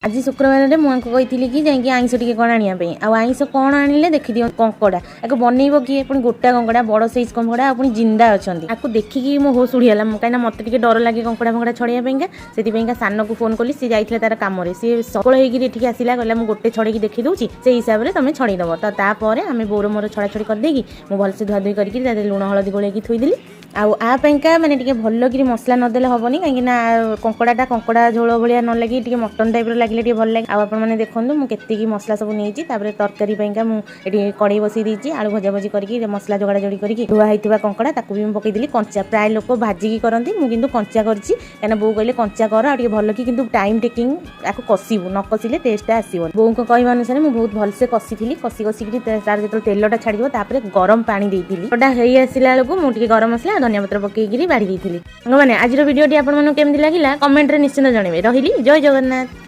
आज शुक्रवार मुझे कही कि जाकि आईंष टी कौन आने आईंष कौन आनिले देखी दियो कंकड़ा आपको बनइब किए पुणी गोटा कंकड़ा बड़ साइज कंकड़ा पुणी जिंदा अच्छा आपको देखिकी मो होश उड़ीगला कहीं मत डर लगे कंकड़ा फंकड़ा छड़ाइया से सान को फोन कली सी जाइए तार कम सी सकल होगी आसला कहला मुझे गोटे छड़े देखी दूसरी से हिसाब से तुम छड़ीदेव तो तापर आम बोर मोर छड़ा छड़ी करदेगी मुझे भलसे धुआधुई करके लुण हलदी गोलैकी थोईदेली आपाइका मैंने टे भल कि मसला नदेले हेनी कहीं कंकड़ा कंकड़ा झोल भाया न लगे मटन टाइप लगे भल लगे आपने देखो मुझे मसला सब नहीं तरकारी मुझे कड़े बसई देती आलू भजा भजी करके मसला जोड़ा जोड़ी करके धुआ होता कंकड़ा ताकू भी पकईदेली कंचा प्राय लोक भाजिकी करती मुझे कंचा करची कहीं बो कहले कंचा कर आ भल कि टाइम टेकिंग आपको कषिबू न कषिले टेस्ट आसो बों को कहवा अनुसार मुझे बहुत भलसे कषि कषिकी तार जो तेलटा छाड़ गरम पानी देती आसला बेलू मुझे गरम मसला धनिया पत्र पकईकि बाढ़ी मैंने आज भिडियोटी आपको केमती लगे कमेंट रे निश्चित जनइबे रही जय जगन्नाथ।